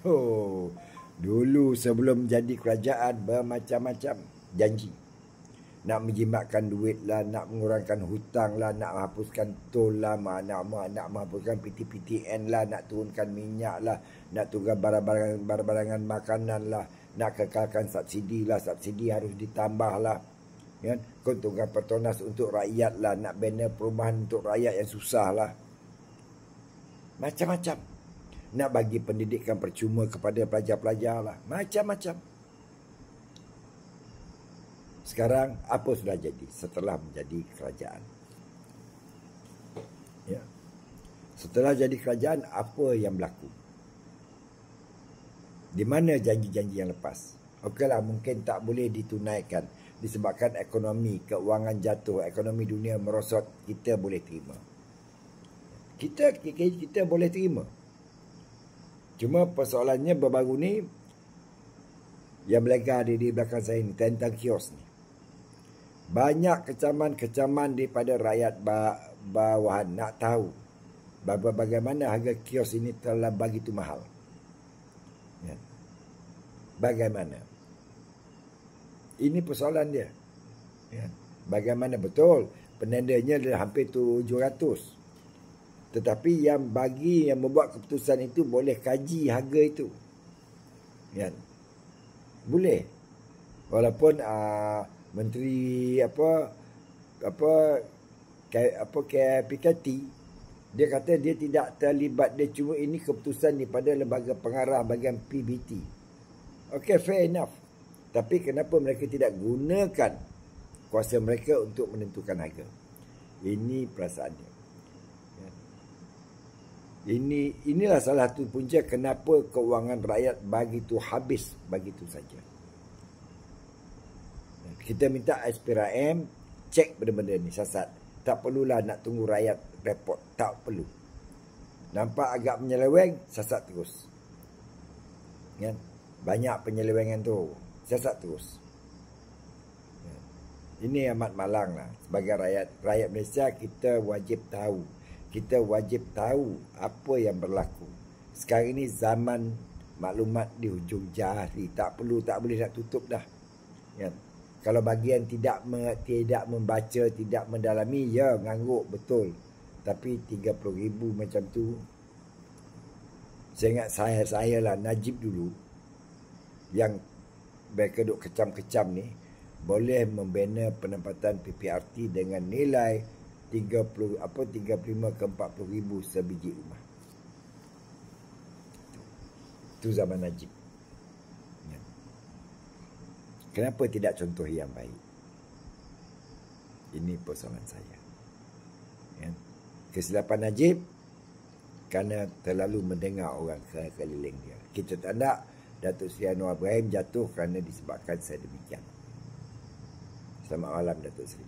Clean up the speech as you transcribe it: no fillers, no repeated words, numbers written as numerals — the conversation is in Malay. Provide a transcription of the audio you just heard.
Oh, dulu sebelum jadi kerajaan bermacam-macam janji. Nak menjimatkan duit lah, nak mengurangkan hutang lah, nak menghapuskan tol lah, nak menghapuskan PTPTN lah, nak turunkan minyak lah, nak turunkan barang-barangan makanan lah, nak kekalkan subsidi lah, subsidi harus ditambah lah. Kan? Keuntungan Petronas untuk rakyat lah, nak bina perumahan untuk rakyat yang susah lah. Macam-macam. Nak bagi pendidikan percuma kepada pelajar-pelajar lah. Macam-macam. Sekarang apa sudah jadi setelah menjadi kerajaan? Ya. Setelah jadi kerajaan, apa yang berlaku? Di mana janji-janji yang lepas? Okeylah, mungkin tak boleh ditunaikan disebabkan ekonomi, keuangan jatuh, ekonomi dunia merosot. Kita boleh terima. Kita boleh terima. Cuma persoalannya baru-baru ni yang berlaga di belakang saya ni tentang kios ni. Banyak kecaman-kecaman daripada rakyat bawahan nak tahu bagaimana harga kios ini telah begitu mahal. Ya. Bagaimana? Ini persoalan dia. Ya. Bagaimana betul? Penandanya adalah hampir 700. Tetapi yang membuat keputusan itu boleh kaji harga itu. Ya. Boleh. Walaupun Menteri PKT dia kata dia tidak terlibat, dia cuma ini keputusan daripada lembaga pengarah bahagian PBT. Okey, fair enough. Tapi kenapa mereka tidak gunakan kuasa mereka untuk menentukan harga? Ini perasaannya. Ya. Inilah salah satu punca kenapa keuangan rakyat begitu habis begitu saja. Kita minta SPRM cek benda-benda ni sasat. Tak perlulah nak tunggu rakyat report. Tak perlu. Nampak agak menyeleweng, sasat terus. Kan? Banyak penyelewengan tu. Sasat terus. Ini amat malang lah. Sebagai rakyat Malaysia, kita wajib tahu. Kita wajib tahu apa yang berlaku. Sekarang ini zaman maklumat di hujung jari. Tak boleh nak tutup dah. Kan? Kalau bagian tidak membaca, tidak mendalami, ya ngangguk betul. Tapi 30,000 macam tu. Saya ingat saya lah Najib dulu yang mereka duk kecam-kecam ni boleh membina penempatan PPRT dengan nilai 35 ke 40,000 sebiji rumah. Itu zaman Najib. Kenapa tidak contoh yang baik? Ini persoalan saya. Ya. Kesilapan Najib kerana terlalu mendengar orang keliling dia. Kita tak nak Datuk Seri Anwar Ibrahim jatuh kerana disebabkan sedemikian. Selamat malam Datuk Seri.